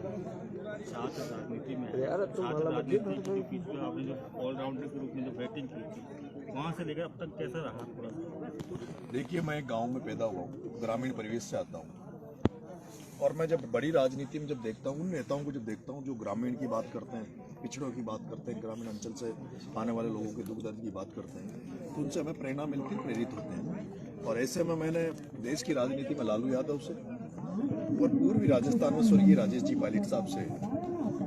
छात्र राजनीति में छात्र राजनीति के बीच में आपने जो ऑलराउंडर के रूप में जो बैटिंग की थी, वहाँ से लेकर अब तक कैसा रहा पूरा? देखिए, मैं गांव में पैदा हुआ हूँ, ग्रामीण परिवेश से आता हूँ, और मैं जब बड़ी राजनीति में जब देखता हूँ, उन नेताओं को जब देखता हूँ जो ग्रामीण की बात करते हैं, पिछड़ों की बात करते हैं, ग्रामीण अंचल से आने वाले लोगों के दुख दर्द की बात करते हैं, तो उनसे हमें प्रेरणा मिलती है, प्रेरित होते हैं। और ऐसे में मैंने देश की राजनीति में लालू यादव से और पूर्वी राजस्थान में स्वर्गीय राजेश जी पायलट साहब से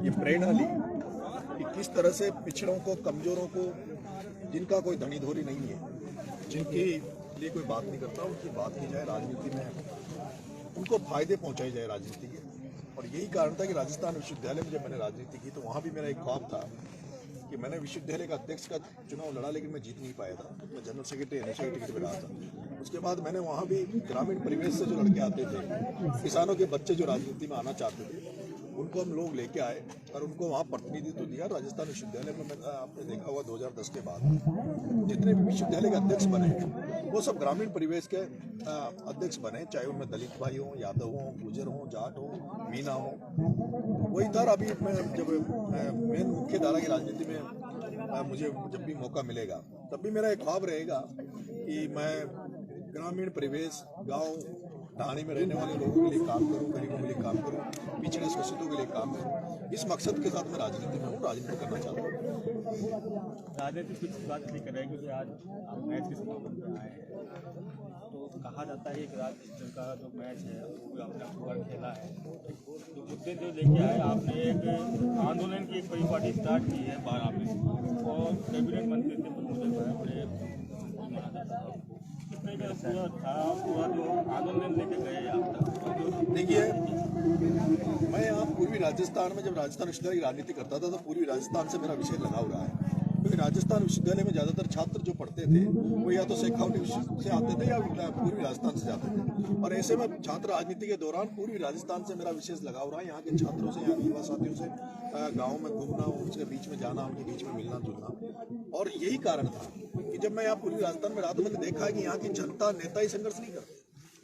ये प्रेरणा ली कि किस तरह से पिछड़ों को, कमजोरों को, जिनका कोई धनी धोरी नहीं है, जिनके लिए कोई बात नहीं करता, उनकी बात की जाए राजनीति में, उनको फायदे पहुंचाए जाए राजनीति के। और यही कारण था कि राजस्थान विश्वविद्यालय में जब मैंने राजनीति की तो वहाँ भी मेरा एक ख्वाब था कि मैंने विश्वविद्यालय का अध्यक्ष का चुनाव लड़ा, लेकिन मैं जीत नहीं पाया था। मैं जनरल सेक्रेटरी एनएसए टिकट पर रहा था। उसके बाद मैंने वहाँ भी ग्रामीण परिवेश से जो लड़के आते थे, किसानों के बच्चे जो राजनीति में आना चाहते थे, उनको हम लोग लेके आए और उनको वहाँ प्रतिनिधित्व दिया। राजस्थान विश्वविद्यालय में मैं आपने देखा होगा 2010 के बाद जितने भी विश्वविद्यालय के अध्यक्ष बने वो सब ग्रामीण परिवेश के अध्यक्ष बने, चाहे उनमें दलित भाई हो, यादव हो, गुजर हो, जाट हो, मीना हो। वही तरह अभी मैं जब मेन मुख्य धारा की राजनीति में मुझे जब भी मौका मिलेगा तब भी मेरा एक ख्वाब रहेगा कि मैं ग्रामीण परिवेश, गाँव ढाणी में रहने वाले लोगों के लिए काम करूं, गरीबों के लिए काम करूं, पिछड़े शोषितों के लिए काम करूं। इस मकसद के साथ मैं राजनीति में हूँ, राजनीति करना चाहता हूँ। राजनीति कुछ बात नहीं कर रहे क्योंकि आज आप मैच के समापन पर आए हैं, तो कहा जाता है कि राज्य का जो मैच है वो आपने पूरा खेला है। तो मुद्दे जो लेके आए, आपने एक आंदोलन की एक बड़ी पार्टी स्टार्ट की है 12 में, और कैबिनेट मंत्री थे प्रमोद भाई बड़े माना जाता है। पूरा जो आंदोलन लेके गए आप तक? देखिए, मैं यहाँ पूर्वी राजस्थान में जब राजस्थान विश्वविद्यालय की राजनीति करता था तो पूर्वी राजस्थान से मेरा विषय लगाव रहा है, क्योंकि राजस्थान विश्वविद्यालय में ज़्यादातर छात्र जो पढ़ते थे वो या तो शेखावटी से आते थे या पूर्वी राजस्थान से जाते थे। और ऐसे में छात्र राजनीति के दौरान पूर्वी राजस्थान से मेरा विशेष लगाव रहा है। यहाँ के छात्रों से, यहाँ के युवा साथियों से गाँव में घूमना, उनके बीच में जाना, उनके बीच में मिलना जुलना। और यही कारण था कि जब मैं यहाँ पूर्वी राजस्थान में रहा तो मैंने देखा कि यहाँ की जनता, नेता ही संघर्ष नहीं करते,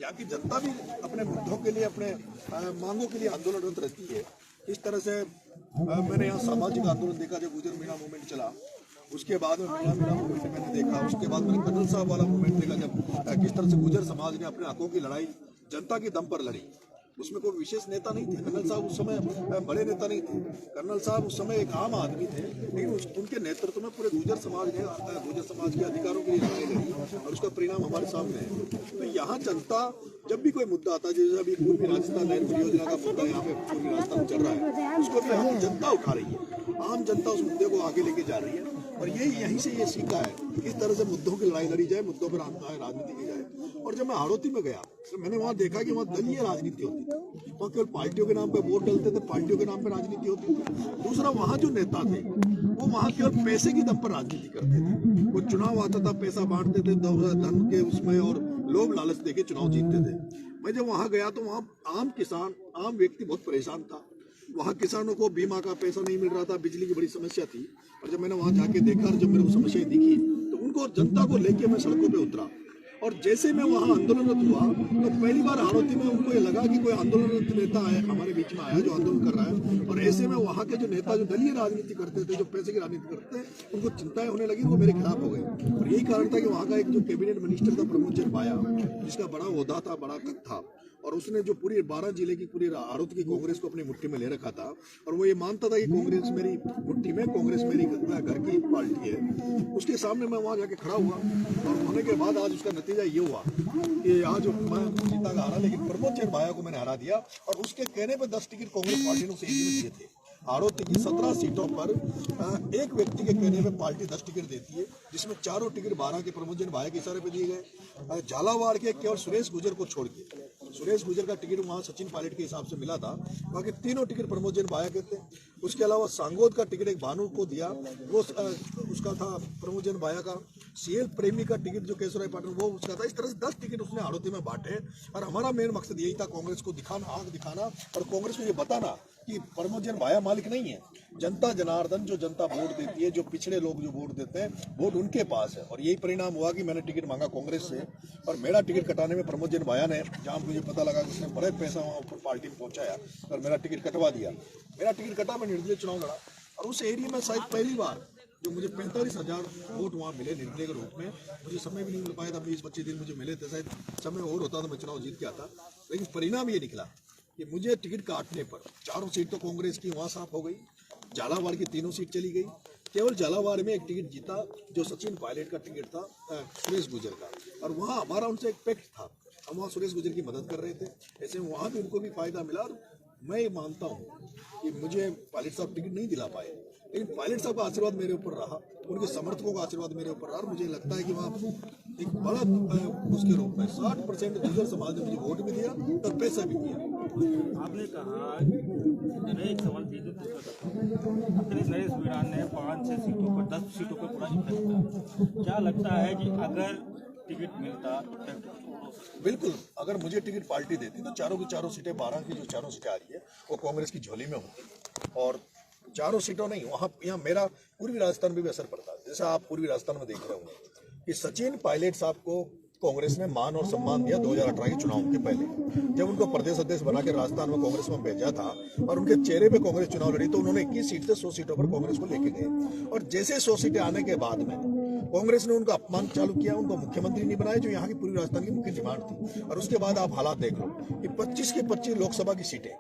यहाँ की जनता भी अपने मुद्दों के लिए, अपने मांगों के लिए आंदोलनरत रहती है। इस तरह से मैंने यहाँ सामाजिक आंदोलन देखा, जब गुजर मीणा मूवमेंट चला, उसके बाद में मीणा मूवमेंट मैंने देखा, उसके बाद मैंने कर्नल साहब वाला मूवमेंट देखा, जब किस तरह से गुजर समाज ने अपने हकों की लड़ाई जनता के दम पर लड़ी। उसमें कोई विशेष नेता नहीं थे। कर्नल साहब उस समय बड़े नेता नहीं थे, कर्नल साहब उस समय एक आम आदमी थे, लेकिन उनके नेतृत्व में पूरे गुजर समाज के अधिकारों के लिए लड़ाई लड़ी और उसका परिणाम हमारे सामने है। तो यहाँ जनता जब भी कोई मुद्दा आता है, जैसे अभी पूर्वी राजस्थान नहर परियोजना का मुद्दा यहाँ पे पूर्वी राजस्थान चल रहा है, उसको भी यहाँ की जनता उठा रही है, आम जनता उस मुद्दे को आगे लेके जा रही है। और यहीं से ये सीखा है कि किस तरह से मुद्दों की लड़ाई लड़ी जाए, मुद्दों पर राजनीति की जाए। और जब मैं हाड़ौती में गया तो मैंने वहाँ देखा कि वहाँ दलीय राजनीति होती थी, वहाँ केवल पार्टियों के नाम पे वोट डलते थे, पार्टियों के नाम पे राजनीति होती थी। दूसरा, वहाँ जो नेता थे वो वहाँ केवल पैसे की दम पर राजनीति करते थे। वो चुनाव आता था, पैसा बांटते थे धन के उसमें, और लोभ लालच देके चुनाव जीतते थे। मैं जब वहाँ गया तो वहाँ आम किसान, आम व्यक्ति बहुत परेशान था। वहाँ किसानों को बीमा का पैसा नहीं मिल रहा था, बिजली की बड़ी समस्या थी। और जब मैंने वहाँ जाके देखा और जब मेरे को समस्याएं दिखी तो उनको, जनता को लेके मैं सड़कों पे उतरा। और जैसे मैं वहाँ आंदोलनरत हुआ तो पहली बार हाड़ौती में उनको ये लगा कि कोई आंदोलनरत नेता है हमारे बीच में आया जो आंदोलन कर रहा है। और ऐसे में वहाँ के जो नेता जो दलीय राजनीति करते थे, जो पैसे की राजनीति करते थे, उनको चिंताएं होने लगी, वो मेरे खिलाफ हो गए। और यही कारण था कि वहाँ का एक जो कैबिनेट मिनिस्टर था प्रमोद पाया, जिसका बड़ा ओहदा था, बड़ा कद था, और उसने जो पूरी 12 जिले की पूरी हाड़ौती की कांग्रेस को अपनी मुट्ठी में ले रखा था, और वो ये मानता था कि कांग्रेस मेरी मुट्ठी में, कांग्रेस मेरी घर की पार्टी है। उसके सामने मैं वहाँ जाके खड़ा हुआ, और होने के बाद आज उसका नतीजा ये हुआ कि आज मैं जीता का हारा, लेकिन प्रमोद भाया को मैंने हरा दिया। और उसके कहने पर 10 टिकट कांग्रेस पार्टी ने उसे दिए थे। हाड़ौती की 17 सीटों पर एक व्यक्ति के कहने पे पार्टी 10 टिकट देती है, जिसमें 4 टिकट 12 के प्रमोद भाया के इशारे पे दिए गए। झालावाड़ के केवल सुरेश गुजर को छोड़ के, सुरेश गुजर का टिकट वहाँ सचिन पायलट के हिसाब से मिला था, बाकी तीनों टिकट प्रमोद भाया के थे। उसके अलावा सांगोद का टिकट एक भानु को दिया, वो उसका था प्रमोद भाया का। सीएल प्रेमी का टिकट जो केशवराय पाटिल वो उसका था। इस तरह से 10 टिकट उसने हाड़ौती में बांटे। और हमारा मेन मकसद यही था, कांग्रेस को दिखाना, आग दिखाना, और कांग्रेस को ये बताना कि प्रमोद भाया मालिक नहीं है। जनता जनार्दन, जो जनता वोट देती है, जो पिछड़े लोग जो वोट देते हैं, वोट उनके पास है। और यही परिणाम हुआ कि मैंने टिकट मांगा कांग्रेस से और मेरा टिकट कटाने में प्रमोद भाया ने, जहाँ मुझे पता लगा कि उसने बड़े पैसा वहाँ ऊपर पार्टी में पहुंचाया और मेरा टिकट कटवा दिया। मेरा टिकट कटा, मैं निर्दलीय चुनाव लड़ा और उस एरिया में शायद पहली बार जो मुझे 45,000 वोट वहाँ मिले निर्दलीय के रूप में। मुझे समय भी नहीं मिल पाया था, 20-25 दिन मुझे मिले थे, शायद समय और होता तो मैं चुनाव जीत के आता। लेकिन परिणाम ये निकला कि मुझे टिकट काटने पर 4 सीट तो कांग्रेस की वहाँ साफ हो गई, झालावाड़ की 3 सीट चली गई। केवल झालावाड़ में एक टिकट जीता जो सचिन पायलट का टिकट था, सुरेश गुर्जर का, और वहाँ हमारा उनसे एक पैक्ट था, हम वहाँ सुरेश गुर्जर की मदद कर रहे थे। ऐसे वहाँ भी उनको भी फायदा मिला। और मैं ये मानता हूँ कि मुझे पायलट साहब टिकट नहीं दिला पाए, लेकिन पायलट साहब का आशीर्वाद मेरे ऊपर रहा, उनके समर्थकों का आशीर्वाद मेरे ऊपर रहा। और मुझे लगता है कि वहाँ एक बड़ा उसके रूप में 60% गुर्जर समाज ने मुझे वोट भी दिया और पैसा भी दिया। आपने कहा एक सवाल अखिलेश नरेश मीणा ने 5-6 सीटों पर 10 सीटों पर पूरा इफेक्ट था। क्या लगता है कि अगर टिकट मिलता तो बिल्कुल, अगर मुझे टिकट पार्टी देती तो चारों की चारों सीटें, 12 की जो चारों सीटें आ रही है वो कांग्रेस की झोली में होती। और चारों सीटों नहीं, वहाँ यहाँ मेरा पूर्वी राजस्थान में भी असर पड़ता है। जैसा आप पूर्वी राजस्थान में देख रहे होंगे कि सचिन पायलट साहब को कांग्रेस ने मान और सम्मान दिया 2018 के चुनाव के पहले, जब उनको प्रदेश अध्यक्ष बना के राजस्थान में कांग्रेस में भेजा था और उनके चेहरे पे कांग्रेस चुनाव लड़ी तो उन्होंने 21 सीट से 100 सीटों पर कांग्रेस को लेके गए। और जैसे 100 सीटें आने के बाद में कांग्रेस ने उनका अपमान चालू किया, उनको मुख्यमंत्री नहीं बनाया, जो यहाँ की पूर्वी राजस्थान की मुख्य डिमांड थी। और उसके बाद आप हालात देख लो कि 25 की 25 लोकसभा की सीटें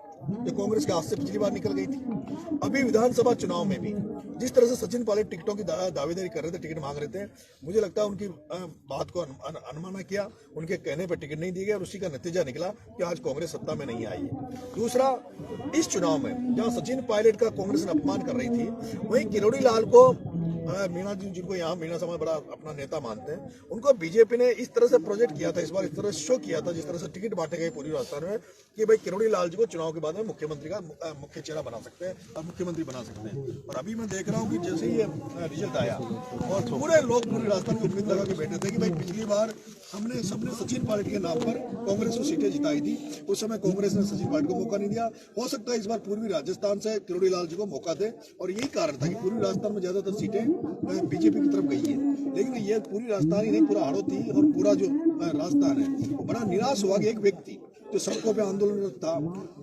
जो कांग्रेस के हाथ से पिछली बार निकल गई थी। अभी विधानसभा चुनाव में भी जिस तरह से सचिन पायलट टिकटों की दावेदारी कर रहे थे, टिकट मांग रहे थे, मुझे लगता है उनकी बात को अनमाना किया, उनके कहने पर टिकट नहीं दिए गए और उसी का नतीजा निकला कि आज कांग्रेस सत्ता में नहीं आई है। दूसरा, इस चुनाव में जहां सचिन पायलट का कांग्रेस ने अपमान कर रही थी, वहीं किरोड़ी लाल को मीणा जी, जिनको यहाँ मीणा समाज बड़ा अपना नेता मानते हैं, उनको बीजेपी ने इस तरह से प्रोजेक्ट किया था, इस बार इस तरह से शो किया था, जिस तरह से टिकट बांटे गए पूरी राजस्थान में कि भाई किरोड़ी लाल जी को चुनाव के बाद में मुख्यमंत्री का मुख्य चेहरा बना सकते हैं और मुख्यमंत्री बना सकते हैं। और अभी मैं देख रहा हूँ कि जैसे ही ये रिजल्ट आया और पूरे लोग पूरी राजस्थान की उम्मीद लगा के बैठे थे कि भाई पिछली बार हमने सबने सचिन पायलट के नाम पर कांग्रेस को सीटें जिताई थी, उस समय कांग्रेस ने सचिन पायलट को मौका नहीं दिया। हो सकता है इस बार पूर्वी राजस्थान से किरोड़ी लाल जी को मौका दे, और यही कारण था कि पूर्वी राजस्थान में ज्यादातर सीटें बीजेपी की तरफ गई है। लेकिन ये पूरी राजस्थान ही नहीं, पूरा हाड़ौती और पूरा जो राजस्थान है वो बड़ा निराश हुआ कि एक व्यक्ति जो सड़कों पे आंदोलन था,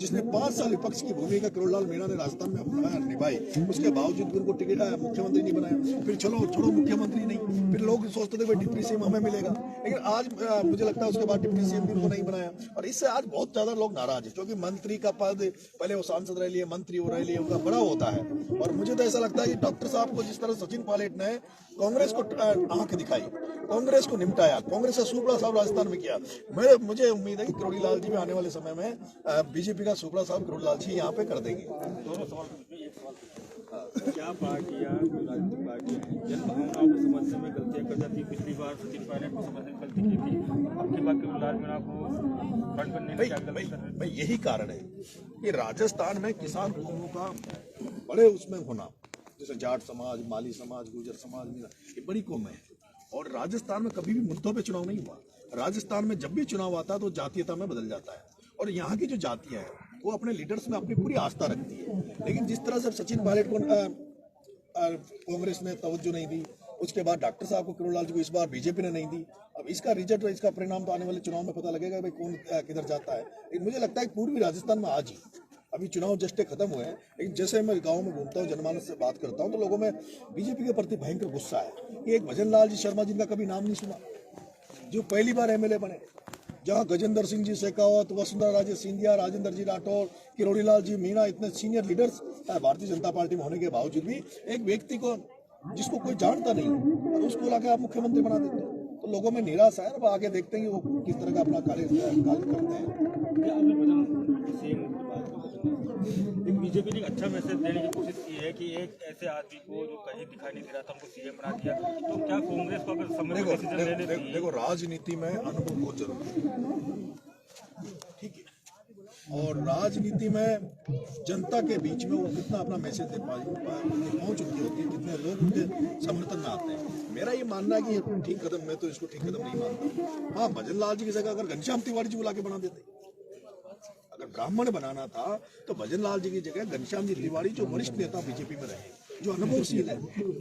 जिसने 5 साल विपक्ष की भूमिका किरोड़ी लाल मीणा ने राजस्थान में निभाई, उसके बावजूद भी उनको टिकट मुख्यमंत्री नहीं बनाया। फिर चलो छोड़ो मुख्यमंत्री नहीं, फिर लोग सोचते थे भाई डिप्टी सीएम हमें मिलेगा, लेकिन आज मुझे लगता है उसके बाद डिप्टी सीएम भी उनको नहीं बनाया। और इससे आज बहुत ज्यादा लोग नाराज है, क्योंकि मंत्री का पद, पहले वो सांसद रह लिए, मंत्री हो रह लिए, उनका बड़ा होता है। और मुझे तो ऐसा लगता है कि डॉक्टर साहब को जिस तरह सचिन पायलट ने कांग्रेस को आंख दिखाई, कांग्रेस को निपटाया, कांग्रेस का सुपड़ा साहब राजस्थान में किया, मुझे उम्मीद है कि किरोड़ी लाल जी आने वाले समय में बीजेपी का सुपड़ा साहब किरोड़ी लाल जी यहाँ पे कर देंगे। दोनों सवाल, एक सवाल, क्या पार्टियां, जो राजनीतिक पार्टियां हैं, जन भावनाओं को समझने में गलतियां कर जाती है? पिछली बार सचिन पायलट को समझने में गलती की थी, अब की बार किरोड़ी लाल मीणा को फ्रंट करने में क्या गलती कर रहे हैं? भाई यही कारण है कि राजस्थान में किसान कौमों का बड़े उसमें होना, जैसे जाट समाज, माली समाज, गुर्जर समाज, ये बड़ी कौमें है। और राजस्थान में कभी भी मुद्दों पे चुनाव नहीं हुआ। राजस्थान में जब भी चुनाव आता है तो जातीयता में बदल जाता है, और यहाँ की जो जातियां हैं वो अपने लीडर्स में अपनी पूरी आस्था रखती है। लेकिन जिस तरह से सचिन पायलट को कांग्रेस ने तवज्जो नहीं दी, उसके बाद डॉक्टर साहब को, किरोड़ी लाल जी को इस बार बीजेपी ने नहीं दी। अब इसका रिजल्ट, इसका परिणाम तो आने वाले चुनाव में पता लगेगा भाई कौन किधर जाता है। लेकिन मुझे लगता है कि पूर्वी राजस्थान में आज ही, अभी चुनाव जस्ट खत्म हुए हैं, लेकिन जैसे मैं गांव में घूमता हूँ, जनमानस से बात करता हूँ, तो लोगों में बीजेपी के प्रति भयंकर गुस्सा है कि एक भजन लाल जी शर्मा जिनका कभी नाम नहीं सुना, जो पहली बार एमएलए बने, जहां गजेंद्र सिंह जी शेखावत, वसुंधरा राजे सिंधिया, राजेंद्र जी राठौर, किरोड़ी लाल जी मीणा, इतने senior leaders Bharatiya Janata party में होने के बावजूद भी एक व्यक्ति को जिसको कोई जानता नहीं और उसको लाके आप मुख्यमंत्री बना देते हो, तो लोगों में निराशा है। अब आगे देखते हैं कि वो किस तरह का अपना कार्य करते हैं। बीजेपी ने अच्छा मैसेज देने की कोशिश की है कि एक ऐसे आदमी को जो कहीं दिखाई नहीं दे रहा था उनको सीएम बना दिया, तो क्या कांग्रेस को अगर समय पर डिसीजन लेने देखो राजनीति में अनुभव बहुत जरूरी है, ठीक है, और राजनीति में जनता के बीच में वो कितना अपना मैसेज दे पहुंच उनकी होती है, कितने लोग उनके समर्थन में आते हैं। मेरा ये मानना है कि ये ठीक कदम, मैं तो इसको ठीक कदम नहीं मानता। हाँ, भजन लाल जी की जगह अगर घनश्याम तिवारी जी बुला के बना देते, अगर ब्राह्मण बनाना था तो भजन लाल जी की जगह घनश्याम जी तिवारी जो वरिष्ठ नेता बीजेपी में रहे, जो अनुभवशील है,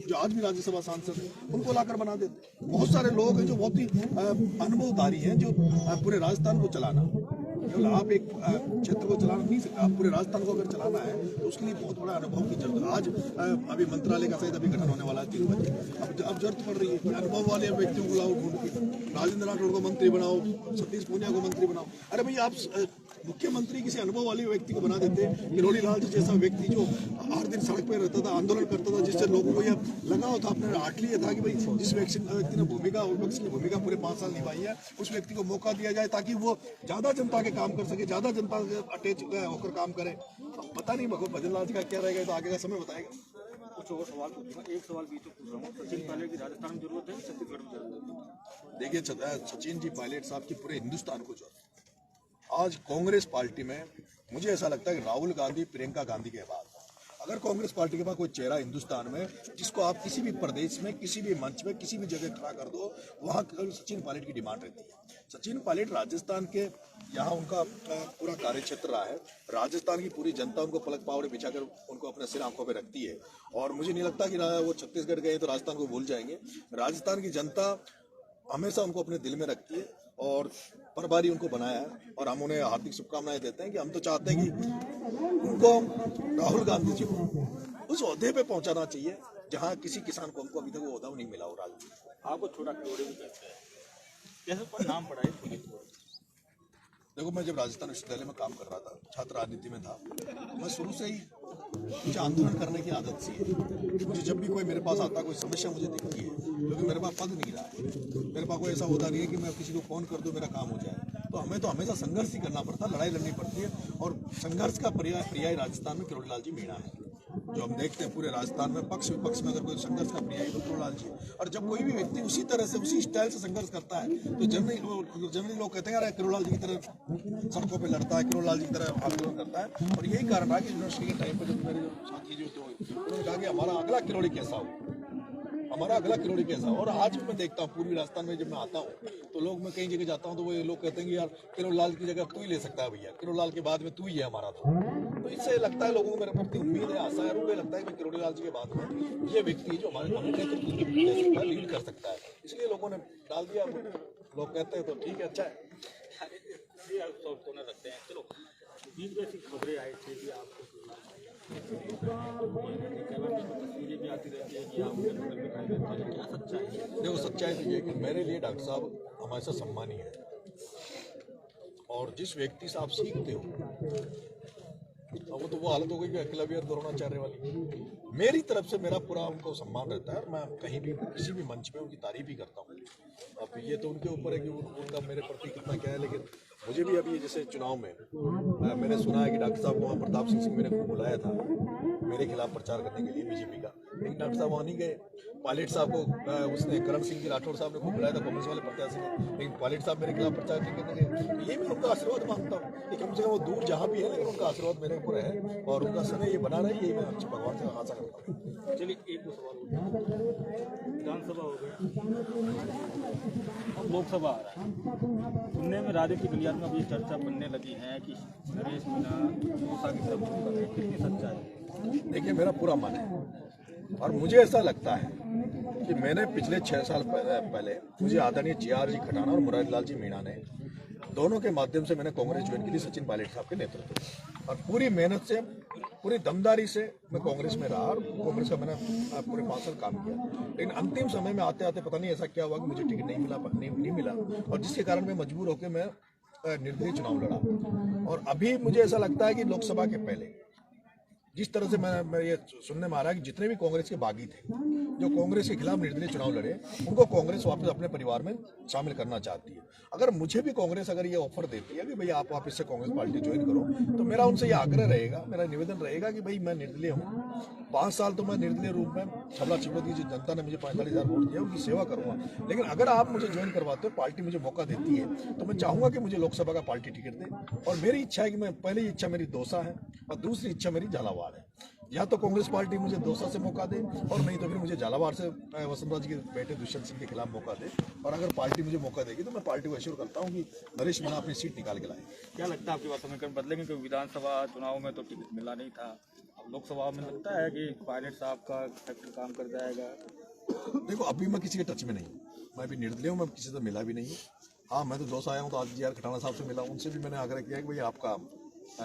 जो आज भी राज्यसभा सांसद है, उनको लाकर बना देते। बहुत सारे लोग हैं जो बहुत ही अनुभवधारी हैं, जो पूरे राजस्थान को चलाना, केवल आप एक क्षेत्र को चलाना नहीं सकते, आप पूरे राजस्थान को अगर चलाना है तो उसके लिए बहुत बड़ा अनुभव की जरूरत है। आज अभी मंत्रालय का शायद अभी गठन होने वाला है 3 बजे, अब जरूरत पड़ रही है कि अनुभव वाले व्यक्तियों को लाओ ढूंढ के, राजेंद्र राठौड़ को मंत्री बनाओ, सतीश पूनिया को मंत्री बनाओ। अरे भाई आप मुख्यमंत्री किसी अनुभव वाले व्यक्ति को बना देते कि रोली लाल जी जैसा व्यक्ति जो 8 दिन सड़क पर रहता था, आंदोलन करता था, जिससे लोगों को यह लगाव था, अपने आठ लिया था कि भाई जिस व्यक्ति ने विपक्ष की भूमिका पूरे 5 साल निभाई है, उस व्यक्ति को मौका दिया जाए ताकि वो ज्यादा जनता के काम कर सके, ज्यादा जनता से अटैच होकर काम करे। पता नहीं भजन लाल जी का क्या रहेगा, तो आगे का समय बताएगा। कुछ और सवाल पूछूंगा, एक सवाल बीच में पूछ रहा हूँ, सचिन पायलट की राजस्थान में जरूरत है, छत्तीसगढ़ में जरूरत है? देखिए, सचिन जी पायलट साहब की पूरे हिंदुस्तान को जरूरत है। आज कांग्रेस पार्टी में मुझे ऐसा लगता है कि राहुल गांधी, प्रियंका गांधी के बाद अगर कांग्रेस पार्टी के पास कोई चेहरा हिंदुस्तान में जिसको आप किसी भी प्रदेश में, किसी भी मंच में, किसी भी जगह खड़ा कर दो, वहाँ सचिन पायलट की डिमांड रहती है। सचिन पायलट राजस्थान के, यहाँ उनका पूरा कार्य क्षेत्र रहा है, राजस्थान की पूरी जनता उनको पलक पावड़े बिछाकर उनको अपने सिर आंखों पे रखती है, और मुझे नहीं लगता कि वो छत्तीसगढ़ गए तो राजस्थान को भूल जाएंगे। राजस्थान की जनता हमेशा उनको अपने दिल में रखती है और प्रभारी उनको बनाया है, और हम उन्हें हार्दिक शुभकामनाएं देते हैं कि हम तो चाहते हैं कि उनको, राहुल गांधी जी को उस ओहदे पे पहुंचाना चाहिए जहां किसी किसान को उनको अभी तक वो ओहदा नहीं मिला हो। राजनीति आपको छोटा किलोड़ी भी कहते हैं, कैसे पर नाम पड़ा है? देखो, मैं जब राजस्थान विश्वविद्यालय में काम कर रहा था, छात्र राजनीति में था, मैं शुरू से ही मुझे आंदोलन करने की आदत सी है। मुझे जब भी कोई मेरे पास आता, कोई समस्या मुझे दिखती है, क्योंकि मेरे पास पद नहीं रहा है, मेरे पास कोई ऐसा होता नहीं है कि मैं किसी को फोन कर दूं मेरा काम हो जाए, तो हमें तो हमेशा संघर्ष ही करना पड़ता, लड़ाई लड़नी पड़ती है, और संघर्ष का पर्याय राजस्थान में किरोड़ी लाल जी मीणा है। जो हम देखते हैं पूरे राजस्थान में पक्ष विपक्ष में अगर कोई संघर्ष का पर्याय तो किरोड़ी लाल जी, और जब कोई भी व्यक्ति उसी तरह से, उसी स्टाइल से संघर्ष करता है तो जनरली लोग कहते हैं यार किरोड़ी लाल जी की तरह सड़कों पे लड़ता है, किरोड़ी लाल जी की तरह आंदोलन करता है। और यही कारण है कि यूनिवर्सिटी के टाइम पे जब मेरे जो साथी जो थे उन्होंने कहा कि हमारा अगला किरोड़ी कैसा हो, हमारा अगला किरोड़ी कैसा हो। और आज भी मैं देखता हूँ पूर्वी राजस्थान में जब मैं आता हूँ तो लोग, मैं कई जगह जाता हूँ तो वो लोग कहते हैं कि यार किरोड़ी लाल की जगह तू ही ले सकता है भैया, किरोड़ी लाल के बाद में तू ही है हमारा। तो इससे लगता है लोगों को मेरे प्रति उम्मीद है, आशा है, और मुझे लगता है कि किरोड़ी लाल जी के बाद में ये व्यक्ति जो हमारे नेतृत्व लीड कर सकता है, इसलिए लोगों ने डाल दिया। लोग कहते हैं तो ठीक है, अच्छा है। रखते हैं। चलो, बीच में ऐसी खबरें आई थी कि आपको तस्वीरें भी आती रहती है कि आप दिखाई देते हैं, क्या सच्चाई है? देखो, सच्चाई तो ये कि मेरे लिए डॉक्टर साहब हमारे साथ सम्मानीय है, और जिस व्यक्ति से आप सीखते हो, अब तो वो हालत हो गई कि एकलव्य और द्रोणाचार्य वाली। मेरी तरफ से मेरा पूरा उनको सम्मान रहता है, और मैं कहीं भी किसी भी मंच में उनकी तारीफ ही करता हूँ। अब ये तो उनके ऊपर है कि उनका मेरे प्रति कितना क्या है, लेकिन मुझे भी अभी जैसे चुनाव में मैंने सुना है कि डॉक्टर साहब को वहाँ प्रताप सिंह मैंने बुलाया था मेरे खिलाफ प्रचार करने के लिए बीजेपी का, लेकिन डॉक्टर साहब वहाँ नहीं गए। पायलट साहब को उसने, करण सिंह जी राठौड़ साहब ने खूब बुलाया था कांग्रेस वाले प्रत्याशी ने, लेकिन पायलट साहब मेरे खिलाफ प्रचार नहीं करने। ये भी उनका आशीर्वाद मांगता हूँ कि कम से कम वो दूर जहाँ भी है, लेकिन उनका आशीर्वाद मेरे ऊपर है, और उनका समय ये बना रहे, ये मैं अच्छे भगवान से आशा करता हूँ। चलिए, एक दो सवाल, विधानसभा हो गया, अब लोकसभा आ रहा है, सुनने में राजनीति की दुनिया में अभी चर्चा बनने लगी है कि नरेश मीणा मूसा की तरफ झुक रहे, कितनी सच्चाई है? देखिए, मेरा पूरा मन है, और मुझे ऐसा लगता है कि मैंने पिछले 6 साल पहले मुझे आदरणीय JR जी खटाना और मुरारी लाल जी मीणा ने दोनों के माध्यम से मैंने कांग्रेस ज्वाइन की थी, सचिन पायलट साहब के नेतृत्व में, और पूरी मेहनत से, पूरी दमदारी से मैं कांग्रेस में रहा, और कांग्रेस का मैंने पूरे 5 साल काम किया। लेकिन अंतिम समय में आते आते पता नहीं ऐसा क्या हुआ कि मुझे टिकट नहीं मिला, और जिसके कारण मैं मजबूर होकर मैं निर्दलीय चुनाव लड़ा। और अभी मुझे ऐसा लगता है कि लोकसभा के पहले जिस तरह से मैं ये सुनने में आ रहा है कि जितने भी कांग्रेस के बागी थे जो कांग्रेस के खिलाफ निर्दलीय चुनाव लड़े, उनको कांग्रेस वापस अपने परिवार में शामिल करना चाहती है। अगर मुझे भी कांग्रेस अगर ये ऑफर देती है कि भाई आप वापस से कांग्रेस पार्टी ज्वाइन करो, तो मेरा उनसे ये आग्रह रहेगा, मेरा निवेदन रहेगा कि भाई मैं निर्दलीय हूँ, 5 साल तो मैं निर्दलीय रूप में छबला छिपड़ी की जनता ने मुझे 45,000 वोट दिया, उनकी सेवा करूँगा। लेकिन अगर आप मुझे ज्वाइन करवाते हो, पार्टी मुझे मौका देती है, तो मैं चाहूँगा कि मुझे लोकसभा का पार्टी टिकट दे। और मेरी इच्छा है कि मैं, पहली इच्छा मेरी दौसा है और दूसरी इच्छा मेरी झालावाड़ है। या तो कांग्रेस पार्टी मुझे दौसा से मौका दे और नहीं तो फिर मुझे झालावाड़ से वसंतराव जी के बेटे दुष्यंत सिंह के खिलाफ मौका दे। और अगर पार्टी मुझे मौका देगी तो मैं पार्टी को एश्योर करता हूँ कि नरेश मीणा अपनी सीट निकाल के लाए। क्या लगता है आपकी बात समीकरण बदलेंगे? क्योंकि विधानसभा चुनाव में तो टिकट मिला नहीं था, अब लोकसभा में लगता है कि पायलट साहब का फैक्टर काम कर जाएगा। देखो अभी मैं किसी के टच में नहीं हूँ, मैं अभी निर्दलीय हूँ, मैं किसी से मिला भी नहीं हूँ। हाँ मैं तो दौसा आया हूँ तो आज जी आर खटाना साहब से मिला, उनसे भी मैंने आग्रह किया कि भाई आपका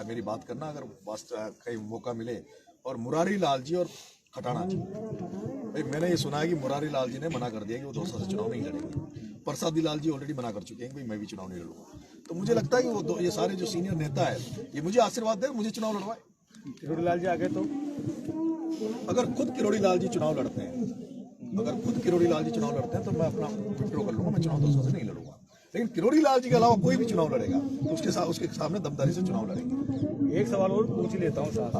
मेरी बात करना अगर कहीं मौका मिले। और मुरारी लाल जी और खटाना जी, भाई मैंने ये सुना है कि मुरारी लाल जी ने मना कर दिया कि वो दौसा से चुनाव नहीं लड़ेंगे। प्रसादी लाल जी ऑलरेडी मना कर चुके हैं कि भाई मैं भी चुनाव नहीं लड़ूंगा। तो मुझे लगता है कि वो ये सारे जो सीनियर नेता है ये मुझे आशीर्वाद दे, मुझे चुनाव लड़वाए। किरोड़ी लाल जी आगे तो अगर खुद किरोड़ी लाल जी चुनाव लड़ते हैं, तो मैं अपना विड्रॉ कर लूंगा, मैं चुनाव दौसा से नहीं लड़ूंगा। लेकिन किरोड़ी लाल जी के अलावा कोई भी चुनाव लड़ेगा तो उसके सामने दमदारी से चुनाव लड़ेंगे। एक सवाल और पूछ ही लेता हूँ साथ,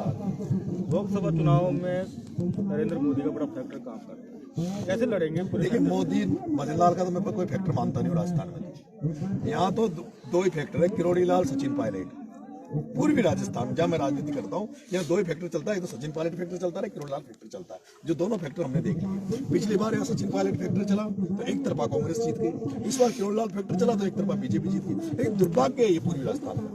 लोकसभा चुनाव में नरेंद्र मोदी का बड़ा फैक्टर काम करता है, कैसे लड़ेंगे? देखिए मोदी मदनलाल का तो मैं कोई फैक्टर मानता नहीं हूँ राजस्थान में। यहाँ तो दो ही फैक्टर है, किरोड़ी लाल सचिन पायलट। पूर्वी राजस्थान जहाँ मैं राजनीति करता हूँ यहाँ दो ही फैक्टर चलता है, एक तो सचिन पायलट फैक्टर चलता है, किरोड़ी लाल फैक्टर चलता है, जो दोनों फैक्टर हमने देख लिए। पिछली बार यहाँ सचिन पायलट फैक्टर चला तो एक तरफा कांग्रेस जीत गई, इस बार किरोड़ी लाल फैक्टर चला तो एक तरफा बीजेपी जीत गई। लेकिन दुर्भाग्य है ये पूर्वी राजस्थान में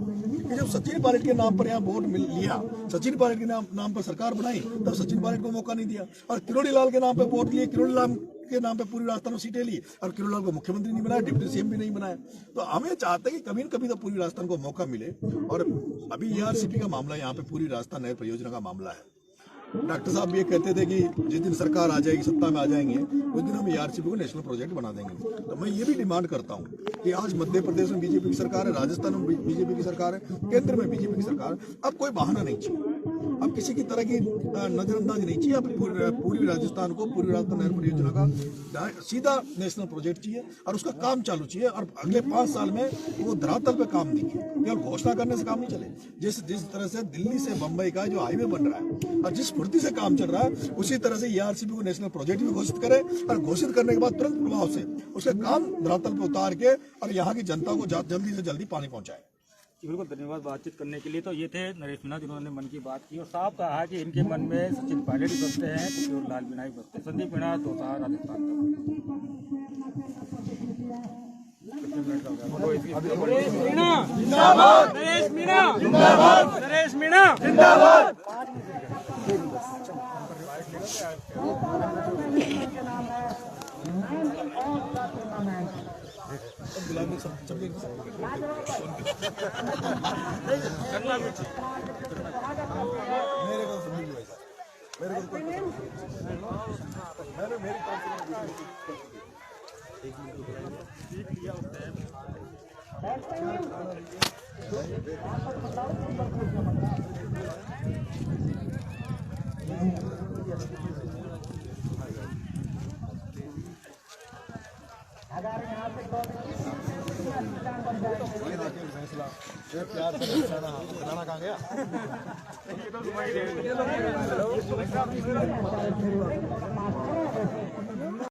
कि जब सचिन पायलट के नाम पर यहाँ वोट लिया, सचिन पायलट के नाम पर सरकार बनाई, तब सचिन पायलट को मौका नहीं दिया। और किरोड़ी लाल के नाम पर वोट लिए, किरोड़ी लाल के नाम पे पूरी राजस्थान में सीटें ली और किरोड़ी लाल को मुख्यमंत्री नहीं बनाया, डिप्टी सीएम भी नहीं बनाया। तो हमें चाहते हैं कि कभी न कभी तो पूरी राजस्थान को मौका मिले। और अभी ARCP का मामला यहाँ पे पूरी राजस्थान नहर परियोजना का मामला है। डॉक्टर साहब भी ये कहते थे कि जिस दिन सरकार आ जाएगी, सत्ता में आ जाएंगे, उस दिन हम ARCP को नेशनल प्रोजेक्ट बना देंगे। तो मैं ये भी डिमांड करता हूँ कि आज मध्य प्रदेश में बीजेपी की सरकार है, राजस्थान में बीजेपी की सरकार है, केंद्र में बीजेपी की सरकार है। अब कोई बहाना नहीं चाहिए, अब किसी की तरह की नजरअंदाजी नहीं चाहिए। अब पूरी राजस्थान को पूरी राजस्थान नहर परियोजना का सीधा नेशनल प्रोजेक्ट चाहिए और उसका काम चालू चाहिए। और अगले 5 साल में वो धरातल पे काम दिखे, केवल घोषणा करने से काम नहीं चले। जिस तरह से दिल्ली से बंबई का जो हाईवे बन रहा है और जिस फुर्ती से काम चल रहा है, उसी तरह से ARCP को नेशनल प्रोजेक्ट भी घोषित करे और घोषित करने के बाद तुरंत प्रभाव से उसका काम धरातल पे उतार के और यहाँ की जनता को जल्दी से जल्दी पानी पहुंचाए। बिल्कुल, धन्यवाद बातचीत करने के लिए। तो ये थे नरेश मीणा जिन्होंने मन की बात की और साफ कहा कि इनके मन में सचिन पायलट ही बसते हैं तो किरोड़ी लाल मीणा ही बसते हैं। संदीप मीणा, दौसा, राजस्थान। नरेश मीणा जिंदाबाद, नरेश मीणा जिंदाबाद, नरेश मीणा जिंदाबाद। प्यार से खाना कहाँ गया?